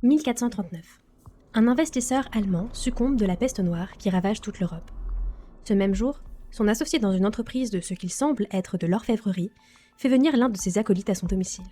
1439. Un investisseur allemand succombe de la peste noire qui ravage toute l'Europe. Ce même jour, son associé dans une entreprise de ce qu'il semble être de l'orfèvrerie fait venir l'un de ses acolytes à son domicile.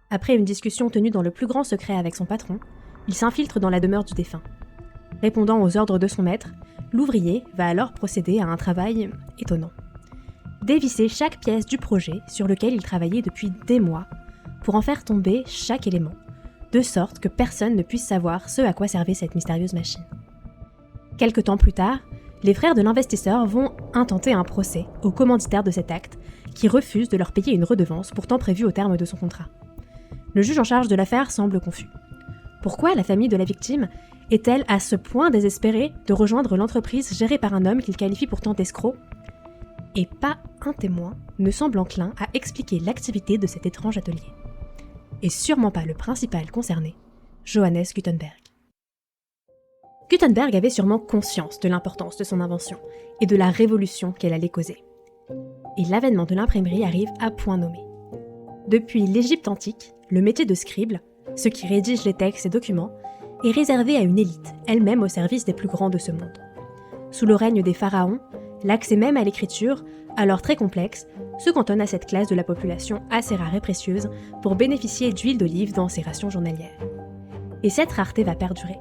Après une discussion tenue dans le plus grand secret avec son patron, il s'infiltre dans la demeure du défunt. Répondant aux ordres de son maître, l'ouvrier va alors procéder à un travail étonnant. Dévisser chaque pièce du projet sur lequel il travaillait depuis des mois pour en faire tomber chaque élément, de sorte que personne ne puisse savoir ce à quoi servait cette mystérieuse machine. Quelque temps plus tard, les frères de l'investisseur vont intenter un procès au commanditaire de cet acte, qui refuse de leur payer une redevance pourtant prévue au terme de son contrat. Le juge en charge de l'affaire semble confus. Pourquoi la famille de la victime est-elle à ce point désespérée de rejoindre l'entreprise gérée par un homme qu'il qualifie pourtant d'escroc ? Et pas un témoin ne semble enclin à expliquer l'activité de cet étrange atelier. Et sûrement pas le principal concerné, Johannes Gutenberg. Gutenberg avait sûrement conscience de l'importance de son invention et de la révolution qu'elle allait causer. Et l'avènement de l'imprimerie arrive à point nommé. Depuis l'Égypte antique, le métier de scribe, ceux qui rédigent les textes et documents, est réservé à une élite, elle-même au service des plus grands de ce monde. Sous le règne des pharaons, l'accès même à l'écriture, alors très complexe, se cantonne à cette classe de la population assez rare et précieuse pour bénéficier d'huile d'olive dans ses rations journalières. Et cette rareté va perdurer.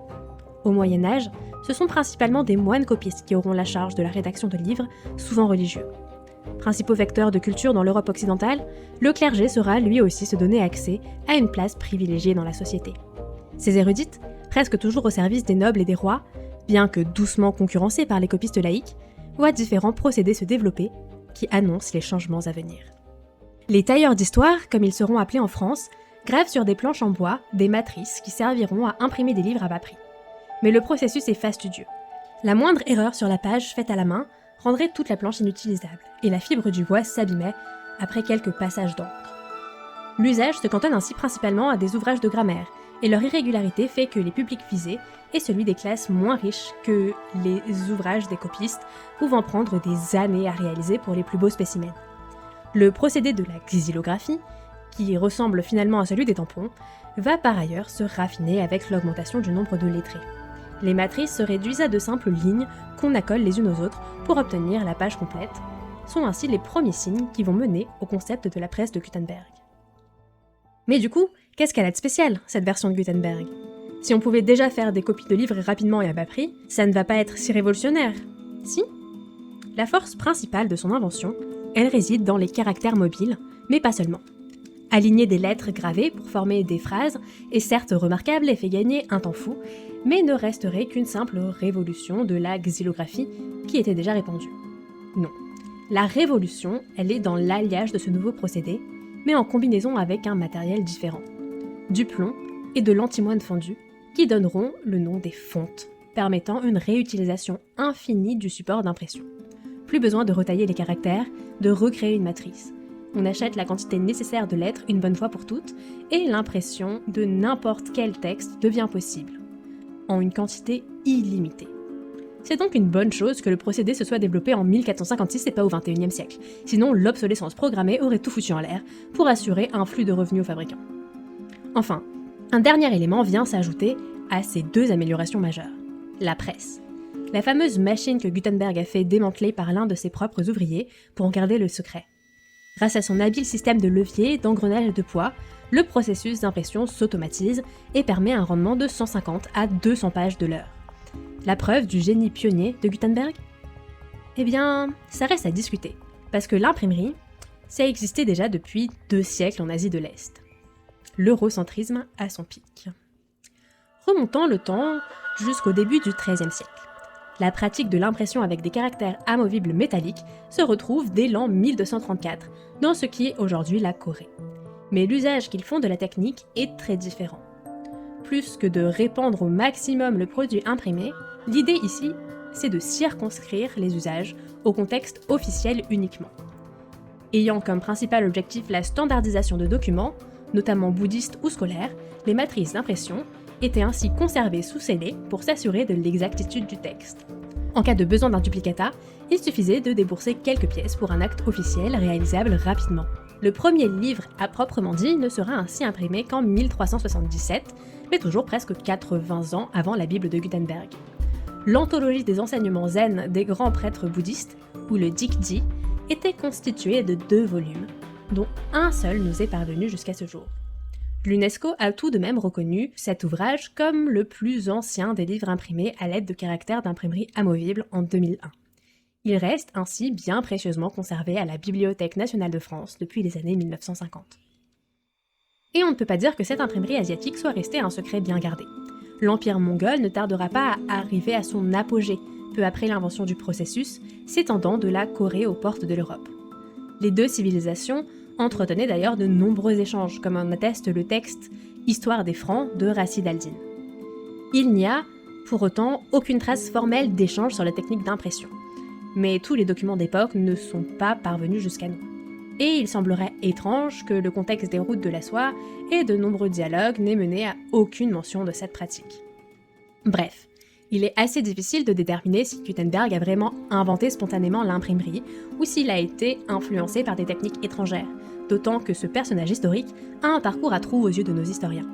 Au Moyen-Âge, ce sont principalement des moines copistes qui auront la charge de la rédaction de livres, souvent religieux. Principaux vecteurs de culture dans l'Europe occidentale, le clergé saura lui aussi se donner accès à une place privilégiée dans la société. Ces érudites, presque toujours au service des nobles et des rois, bien que doucement concurrencés par les copistes laïcs, voient différents procédés se développer qui annoncent les changements à venir. Les tailleurs d'histoire, comme ils seront appelés en France, gravent sur des planches en bois des matrices qui serviront à imprimer des livres à bas prix. Mais le processus est fastidieux. La moindre erreur sur la page faite à la main rendrait toute la planche inutilisable, et la fibre du bois s'abîmait après quelques passages d'encre. L'usage se cantonne ainsi principalement à des ouvrages de grammaire, et leur irrégularité fait que les publics visés est celui des classes moins riches que les ouvrages des copistes, pouvant prendre des années à réaliser pour les plus beaux spécimens. Le procédé de la xylographie, qui ressemble finalement à celui des tampons, va par ailleurs se raffiner avec l'augmentation du nombre de lettrés. Les matrices se réduisent à de simples lignes qu'on accole les unes aux autres pour obtenir la page complète, sont ainsi les premiers signes qui vont mener au concept de la presse de Gutenberg. Mais du coup, qu'est-ce qu'elle a de spécial, cette version de Gutenberg ? Si on pouvait déjà faire des copies de livres rapidement et à bas prix, ça ne va pas être si révolutionnaire, si ? La force principale de son invention, elle réside dans les caractères mobiles, mais pas seulement. Aligner des lettres gravées pour former des phrases est certes remarquable et fait gagner un temps fou, mais ne resterait qu'une simple révolution de la xylographie qui était déjà répandue. Non. La révolution, elle est dans l'alliage de ce nouveau procédé, mais en combinaison avec un matériel différent. Du plomb et de l'antimoine fondu, qui donneront le nom des fontes, permettant une réutilisation infinie du support d'impression. Plus besoin de retailler les caractères, de recréer une matrice. On achète la quantité nécessaire de lettres une bonne fois pour toutes, et l'impression de n'importe quel texte devient possible, en une quantité illimitée. C'est donc une bonne chose que le procédé se soit développé en 1456 et pas au XXIe siècle, sinon l'obsolescence programmée aurait tout foutu en l'air pour assurer un flux de revenus aux fabricants. Enfin, un dernier élément vient s'ajouter à ces deux améliorations majeures. La presse. La fameuse machine que Gutenberg a fait démanteler par l'un de ses propres ouvriers pour en garder le secret. Grâce à son habile système de levier, d'engrenage et de poids, le processus d'impression s'automatise et permet un rendement de 150 à 200 pages de l'heure. La preuve du génie pionnier de Gutenberg ? Eh bien, ça reste à discuter, parce que l'imprimerie, ça existait déjà depuis 2 siècles en Asie de l'Est. L'eurocentrisme à son pic. Remontons le temps jusqu'au début du XIIIe siècle. La pratique de l'impression avec des caractères amovibles métalliques se retrouve dès l'an 1234, dans ce qui est aujourd'hui la Corée. Mais l'usage qu'ils font de la technique est très différent. Plus que de répandre au maximum le produit imprimé, l'idée ici, c'est de circonscrire les usages au contexte officiel uniquement. Ayant comme principal objectif la standardisation de documents, notamment bouddhistes ou scolaires, les matrices d'impression étaient ainsi conservées sous scellé pour s'assurer de l'exactitude du texte. En cas de besoin d'un duplicata, il suffisait de débourser quelques pièces pour un acte officiel réalisable rapidement. Le premier livre à proprement dit ne sera ainsi imprimé qu'en 1377, mais toujours presque 80 ans avant la Bible de Gutenberg. L'anthologie des enseignements zen des grands prêtres bouddhistes, ou le Dikji, était constituée de 2 volumes, dont un seul nous est parvenu jusqu'à ce jour. L'UNESCO a tout de même reconnu cet ouvrage comme le plus ancien des livres imprimés à l'aide de caractères d'imprimerie amovible en 2001. Il reste ainsi bien précieusement conservé à la Bibliothèque nationale de France depuis les années 1950. Et on ne peut pas dire que cette imprimerie asiatique soit restée un secret bien gardé. L'Empire mongol ne tardera pas à arriver à son apogée, peu après l'invention du processus, s'étendant de la Corée aux portes de l'Europe. Les 2 civilisations entretenaient d'ailleurs de nombreux échanges, comme en atteste le texte « Histoire des Francs » de Rachid al-Din. Il n'y a, pour autant, aucune trace formelle d'échange sur la technique d'impression. Mais tous les documents d'époque ne sont pas parvenus jusqu'à nous. Et il semblerait étrange que le contexte des routes de la soie et de nombreux dialogues n'aient mené à aucune mention de cette pratique. Bref, il est assez difficile de déterminer si Gutenberg a vraiment inventé spontanément l'imprimerie ou s'il a été influencé par des techniques étrangères, d'autant que ce personnage historique a un parcours à trous aux yeux de nos historiens.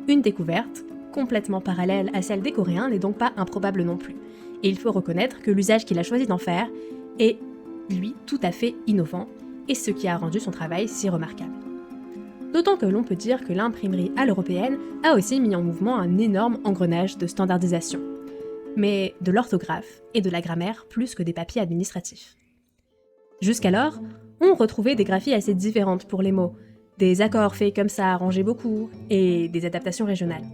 Une découverte, complètement parallèle à celle des Coréens, n'est donc pas improbable non plus, et il faut reconnaître que l'usage qu'il a choisi d'en faire est, lui, tout à fait innovant, et ce qui a rendu son travail si remarquable. D'autant que l'on peut dire que l'imprimerie à l'européenne a aussi mis en mouvement un énorme engrenage de standardisation, mais de l'orthographe et de la grammaire plus que des papiers administratifs. Jusqu'alors, on retrouvait des graphies assez différentes pour les mots, des accords faits comme ça arrangés beaucoup, et des adaptations régionales.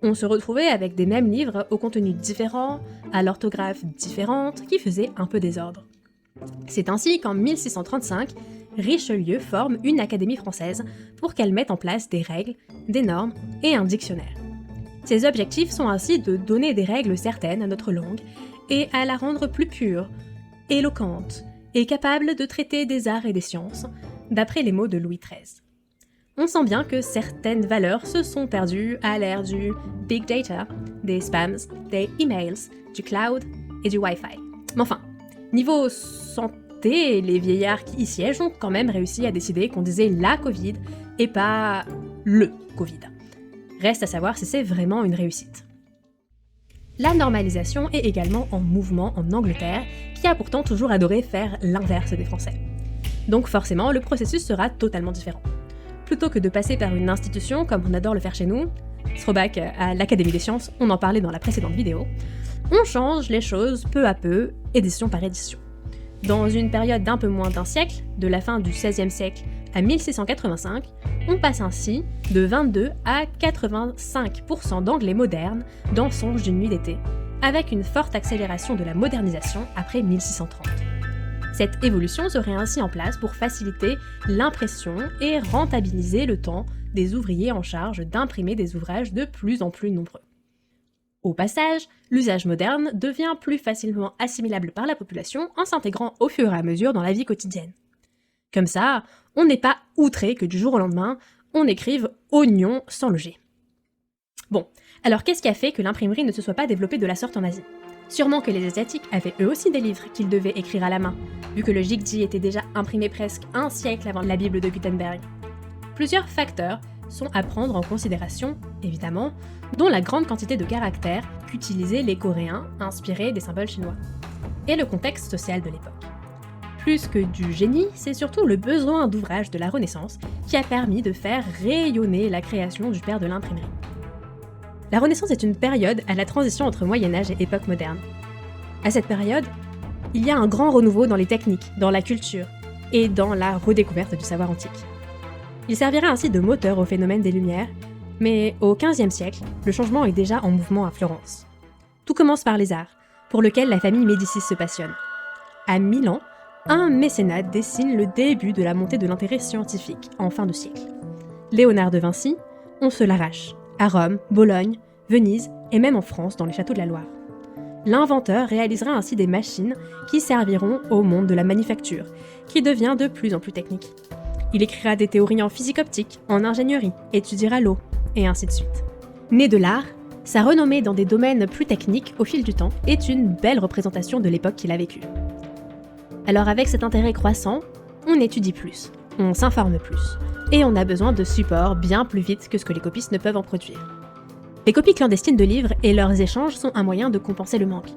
On se retrouvait avec des mêmes livres au contenu différent, à l'orthographe différente, qui faisaient un peu désordre. C'est ainsi qu'en 1635, Richelieu forme une académie française pour qu'elle mette en place des règles, des normes et un dictionnaire. Ses objectifs sont ainsi de donner des règles certaines à notre langue et à la rendre plus pure, éloquente et capable de traiter des arts et des sciences, d'après les mots de Louis XIII. On sent bien que certaines valeurs se sont perdues à l'ère du big data, des spams, des emails, du cloud et du Wi-Fi. Mais enfin, niveau santé, les vieillards qui y siègent ont quand même réussi à décider qu'on disait la Covid et pas le Covid. Reste à savoir si c'est vraiment une réussite. La normalisation est également en mouvement en Angleterre, qui a pourtant toujours adoré faire l'inverse des Français. Donc forcément, le processus sera totalement différent. Plutôt que de passer par une institution comme on adore le faire chez nous, throwback à l'Académie des sciences, on en parlait dans la précédente vidéo, on change les choses peu à peu, édition par édition. Dans une période d'un peu moins d'1 siècle, de la fin du XVIe siècle à 1685, on passe ainsi de 22 à 85% d'anglais moderne dans Songe d'une nuit d'été, avec une forte accélération de la modernisation après 1630. Cette évolution serait ainsi en place pour faciliter l'impression et rentabiliser le temps des ouvriers en charge d'imprimer des ouvrages de plus en plus nombreux. Au passage, l'usage moderne devient plus facilement assimilable par la population en s'intégrant au fur et à mesure dans la vie quotidienne. Comme ça, on n'est pas outré que du jour au lendemain, on écrive « oignon » sans le G. Bon, alors qu'est-ce qui a fait que l'imprimerie ne se soit pas développée de la sorte en Asie ? Sûrement que les Asiatiques avaient eux aussi des livres qu'ils devaient écrire à la main, vu que le Jigji était déjà imprimé presque 1 siècle avant la Bible de Gutenberg. Plusieurs facteurs sont à prendre en considération, évidemment, dont la grande quantité de caractères qu'utilisaient les Coréens inspirés des symboles chinois, et le contexte social de l'époque. Plus que du génie, c'est surtout le besoin d'ouvrage de la Renaissance qui a permis de faire rayonner la création du père de l'imprimerie. La Renaissance est une période à la transition entre Moyen-Âge et époque moderne. À cette période, il y a un grand renouveau dans les techniques, dans la culture et dans la redécouverte du savoir antique. Il servira ainsi de moteur au phénomène des Lumières, mais au XVe siècle, le changement est déjà en mouvement à Florence. Tout commence par les arts, pour lequel la famille Médicis se passionne. À Milan, un mécénat dessine le début de la montée de l'intérêt scientifique en fin de siècle. Léonard de Vinci, on se l'arrache, à Rome, Bologne, Venise et même en France dans les châteaux de la Loire. L'inventeur réalisera ainsi des machines qui serviront au monde de la manufacture, qui devient de plus en plus technique. Il écrira des théories en physique optique, en ingénierie, étudiera l'eau, et ainsi de suite. Né de l'art, sa renommée dans des domaines plus techniques au fil du temps est une belle représentation de l'époque qu'il a vécue. Alors avec cet intérêt croissant, on étudie plus. On s'informe plus, et on a besoin de supports bien plus vite que ce que les copistes ne peuvent en produire. Les copies clandestines de livres et leurs échanges sont un moyen de compenser le manque.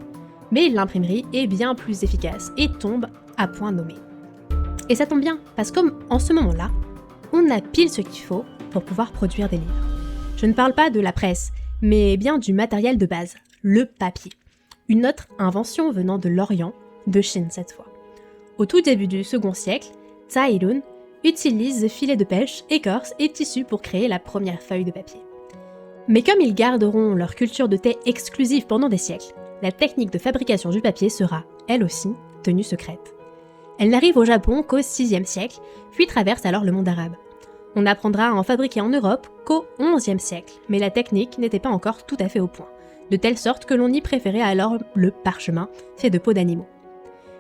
Mais l'imprimerie est bien plus efficace et tombe à point nommé. Et ça tombe bien, parce qu'en ce moment-là, on a pile ce qu'il faut pour pouvoir produire des livres. Je ne parle pas de la presse, mais bien du matériel de base, le papier. Une autre invention venant de l'Orient, de Chine cette fois. Au tout début du second siècle, Tsai Lun utilise filets de pêche, écorce et tissu pour créer la première feuille de papier. Mais comme ils garderont leur culture de thé exclusive pendant des siècles, la technique de fabrication du papier sera, elle aussi, tenue secrète. Elle n'arrive au Japon qu'au VIe siècle, puis traverse alors le monde arabe. On apprendra à en fabriquer en Europe qu'au XIe siècle, mais la technique n'était pas encore tout à fait au point, de telle sorte que l'on y préférait alors le parchemin, fait de peaux d'animaux.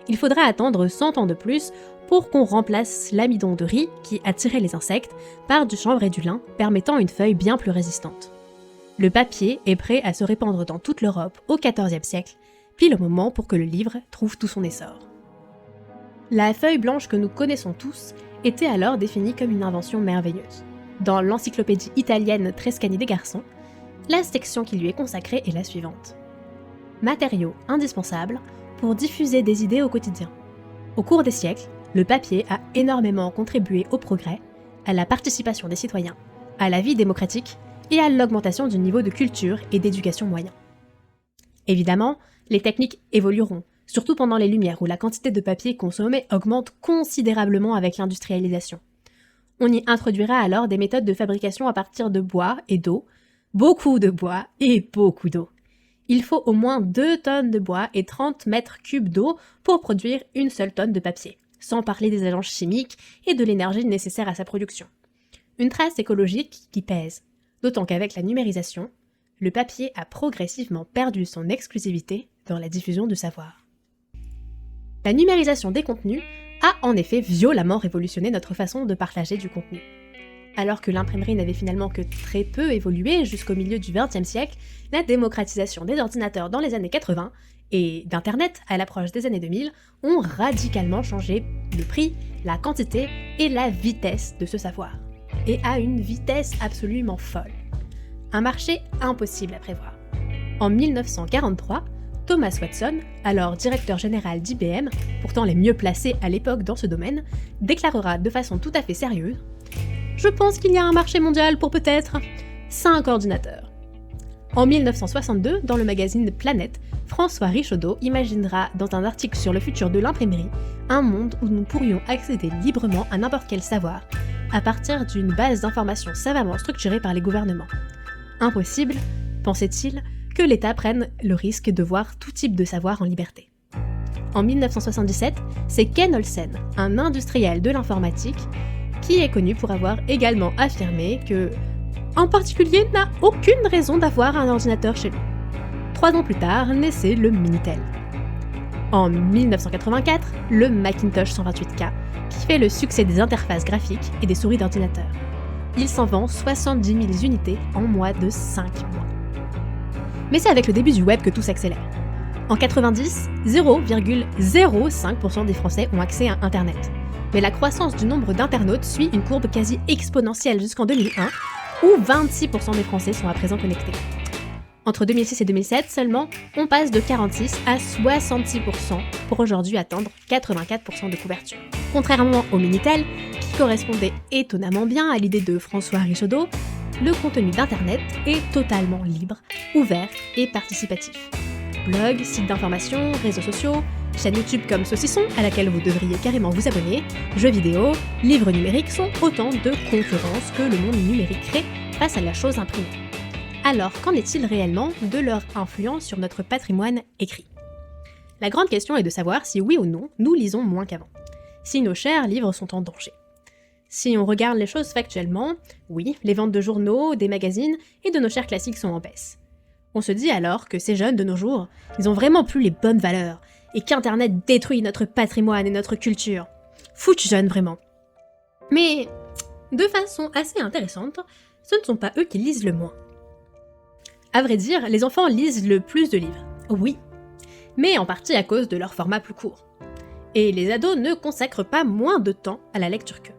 Il faudra attendre 100 ans de plus pour qu'on remplace l'amidon de riz, qui attirait les insectes, par du chanvre et du lin, permettant une feuille bien plus résistante. Le papier est prêt à se répandre dans toute l'Europe au XIVe siècle, pile au moment pour que le livre trouve tout son essor. La feuille blanche que nous connaissons tous était alors définie comme une invention merveilleuse. Dans l'encyclopédie italienne Trescani des garçons, la section qui lui est consacrée est la suivante. Matériau indispensable pour diffuser des idées au quotidien. Au cours des siècles, le papier a énormément contribué au progrès, à la participation des citoyens, à la vie démocratique et à l'augmentation du niveau de culture et d'éducation moyen. Évidemment, les techniques évolueront, surtout pendant les Lumières où la quantité de papier consommé augmente considérablement avec l'industrialisation. On y introduira alors des méthodes de fabrication à partir de bois et d'eau, beaucoup de bois et beaucoup d'eau. Il faut au moins 2 tonnes de bois et 30 mètres cubes d'eau pour produire une seule tonne de papier, sans parler des agents chimiques et de l'énergie nécessaire à sa production. Une trace écologique qui pèse, d'autant qu'avec la numérisation, le papier a progressivement perdu son exclusivité dans la diffusion du savoir. La numérisation des contenus a en effet violemment révolutionné notre façon de partager du contenu. Alors que l'imprimerie n'avait finalement que très peu évolué jusqu'au milieu du XXe siècle, la démocratisation des ordinateurs dans les années 80 et d'Internet à l'approche des années 2000 ont radicalement changé le prix, la quantité et la vitesse de ce savoir. Et à une vitesse absolument folle. Un marché impossible à prévoir. En 1943, Thomas Watson, alors directeur général d'IBM, pourtant les mieux placés à l'époque dans ce domaine, déclarera de façon tout à fait sérieuse « Je pense qu'il y a un marché mondial pour peut-être 5 ordinateurs ». En 1962, dans le magazine Planète, François Richaudot imaginera dans un article sur le futur de l'imprimerie un monde où nous pourrions accéder librement à n'importe quel savoir, à partir d'une base d'informations savamment structurée par les gouvernements. Impossible, pensait-il, que l'État prenne le risque de voir tout type de savoir en liberté. En 1977, c'est Ken Olsen, un industriel de l'informatique, qui est connu pour avoir également affirmé que un particulier n'a aucune raison d'avoir un ordinateur chez lui. 3 ans plus tard, naissait le Minitel. En 1984, le Macintosh 128K, qui fait le succès des interfaces graphiques et des souris d'ordinateur. Il s'en vend 70 000 unités en moins de 5 mois. Mais c'est avec le début du web que tout s'accélère. En 90, 0,05% des Français ont accès à Internet. Mais la croissance du nombre d'internautes suit une courbe quasi exponentielle jusqu'en 2001, où 26% des Français sont à présent connectés. Entre 2006 et 2007 seulement, on passe de 46 à 66% pour aujourd'hui atteindre 84% de couverture. Contrairement au Minitel, qui correspondait étonnamment bien à l'idée de François Richaudot, le contenu d'Internet est totalement libre, ouvert et participatif. Blogs, sites d'information, réseaux sociaux, chaîne YouTube comme Saucisson, à laquelle vous devriez carrément vous abonner, jeux vidéo, livres numériques sont autant de concurrences que le monde numérique crée face à la chose imprimée. Alors, qu'en est-il réellement de leur influence sur notre patrimoine écrit ? La grande question est de savoir si oui ou non, nous lisons moins qu'avant. Si nos chers livres sont en danger. Si on regarde les choses factuellement, oui, les ventes de journaux, des magazines et de nos chers classiques sont en baisse. On se dit alors que ces jeunes de nos jours, ils ont vraiment plus les bonnes valeurs, et qu'Internet détruit notre patrimoine et notre culture. Foutus jeunes vraiment. Mais, de façon assez intéressante, ce ne sont pas eux qui lisent le moins. À vrai dire, les enfants lisent le plus de livres, oui, mais en partie à cause de leur format plus court. Et les ados ne consacrent pas moins de temps à la lecture qu'eux.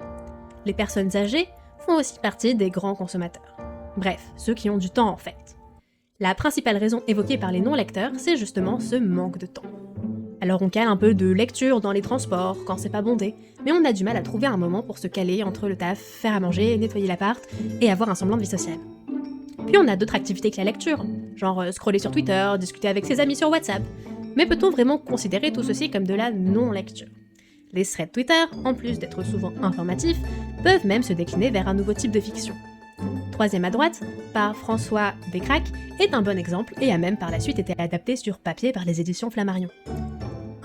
Les personnes âgées font aussi partie des grands consommateurs. Bref, ceux qui ont du temps en fait. La principale raison évoquée par les non-lecteurs, c'est justement ce manque de temps. Alors on cale un peu de lecture dans les transports, quand c'est pas bondé, mais on a du mal à trouver un moment pour se caler entre le taf, faire à manger, nettoyer l'appart et avoir un semblant de vie sociale. Puis on a d'autres activités que la lecture, genre scroller sur Twitter, discuter avec ses amis sur WhatsApp. Mais peut-on vraiment considérer tout ceci comme de la non-lecture ? Les threads Twitter, en plus d'être souvent informatifs, peuvent même se décliner vers un nouveau type de fiction. Troisième à droite, par François Descraques, est un bon exemple et a même par la suite été adapté sur papier par les éditions Flammarion.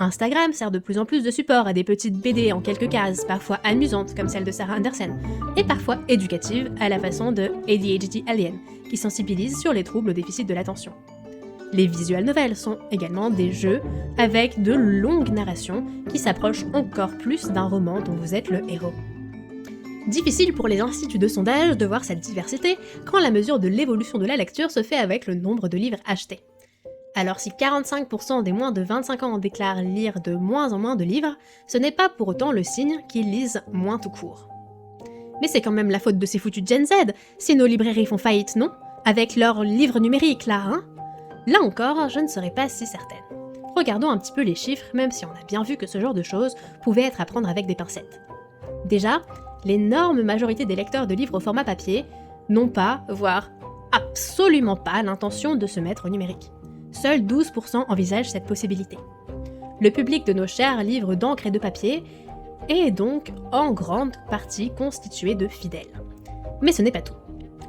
Instagram sert de plus en plus de support à des petites BD en quelques cases, parfois amusantes comme celle de Sarah Andersen, et parfois éducatives à la façon de ADHD Alien, qui sensibilise sur les troubles au déficit de l'attention. Les visual novels sont également des jeux avec de longues narrations qui s'approchent encore plus d'un roman dont vous êtes le héros. Difficile pour les instituts de sondage de voir cette diversité quand la mesure de l'évolution de la lecture se fait avec le nombre de livres achetés. Alors si 45% des moins de 25 ans déclarent lire de moins en moins de livres, ce n'est pas pour autant le signe qu'ils lisent moins tout court. Mais c'est quand même la faute de ces foutus Gen Z si nos librairies font faillite, non ? Avec leurs livres numériques là, hein ? Là encore, je ne serais pas si certaine. Regardons un petit peu les chiffres, même si on a bien vu que ce genre de choses pouvait être à prendre avec des pincettes. Déjà, l'énorme majorité des lecteurs de livres au format papier n'ont pas, voire absolument pas, l'intention de se mettre au numérique. Seuls 12% envisagent cette possibilité. Le public de nos chers livres d'encre et de papier est donc en grande partie constitué de fidèles. Mais ce n'est pas tout.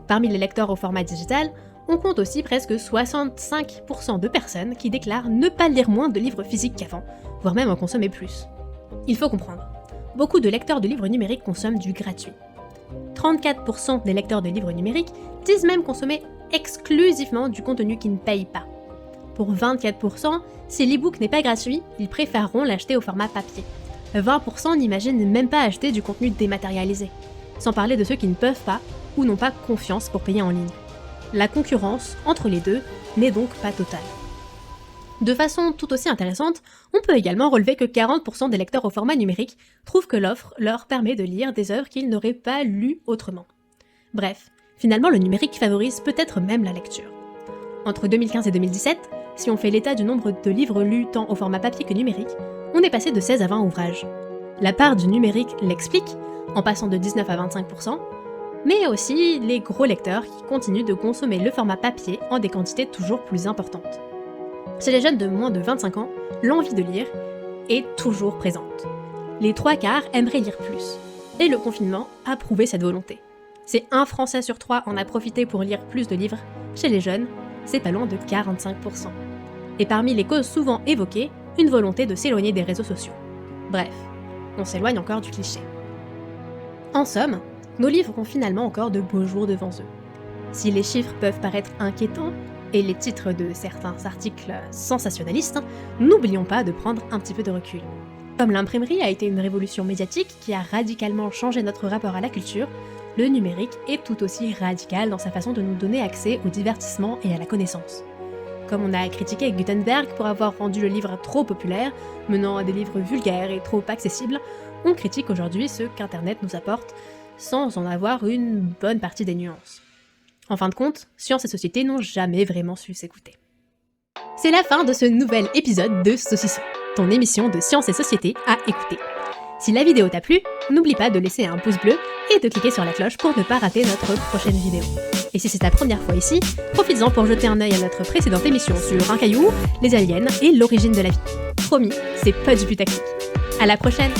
Parmi les lecteurs au format digital, on compte aussi presque 65% de personnes qui déclarent ne pas lire moins de livres physiques qu'avant, voire même en consommer plus. Il faut comprendre, beaucoup de lecteurs de livres numériques consomment du gratuit. 34% des lecteurs de livres numériques disent même consommer exclusivement du contenu qui ne paye pas. Pour 24%, si l'e-book n'est pas gratuit, ils préféreront l'acheter au format papier. 20% n'imaginent même pas acheter du contenu dématérialisé, sans parler de ceux qui ne peuvent pas ou n'ont pas confiance pour payer en ligne. La concurrence entre les deux n'est donc pas totale. De façon tout aussi intéressante, on peut également relever que 40% des lecteurs au format numérique trouvent que l'offre leur permet de lire des œuvres qu'ils n'auraient pas lues autrement. Bref, finalement le numérique favorise peut-être même la lecture. Entre 2015 et 2017, si on fait l'état du nombre de livres lus tant au format papier que numérique, on est passé de 16 à 20 ouvrages. La part du numérique l'explique, en passant de 19 à 25%, mais aussi les gros lecteurs qui continuent de consommer le format papier en des quantités toujours plus importantes. Chez les jeunes de moins de 25 ans, l'envie de lire est toujours présente. Les 3/4 aimeraient lire plus, et le confinement a prouvé cette volonté. C'est 1 Français sur 3 en a profité pour lire plus de livres. Chez les jeunes, c'est pas loin de 45%. Et parmi les causes souvent évoquées, une volonté de s'éloigner des réseaux sociaux. Bref, on s'éloigne encore du cliché. En somme, nos livres ont finalement encore de beaux jours devant eux. Si les chiffres peuvent paraître inquiétants, et les titres de certains articles sensationnalistes, n'oublions pas de prendre un petit peu de recul. Comme l'imprimerie a été une révolution médiatique qui a radicalement changé notre rapport à la culture, le numérique est tout aussi radical dans sa façon de nous donner accès au divertissement et à la connaissance. Comme on a critiqué Gutenberg pour avoir rendu le livre trop populaire, menant à des livres vulgaires et trop accessibles, on critique aujourd'hui ce qu'Internet nous apporte sans en avoir une bonne partie des nuances. En fin de compte, science et société n'ont jamais vraiment su s'écouter. C'est la fin de ce nouvel épisode de Saucisson, ton émission de science et société à écouter. Si la vidéo t'a plu, n'oublie pas de laisser un pouce bleu et de cliquer sur la cloche pour ne pas rater notre prochaine vidéo. Et si c'est ta première fois ici, profites-en pour jeter un œil à notre précédente émission sur un caillou, les aliens et l'origine de la vie. Promis, c'est pas du putaclic. À la prochaine!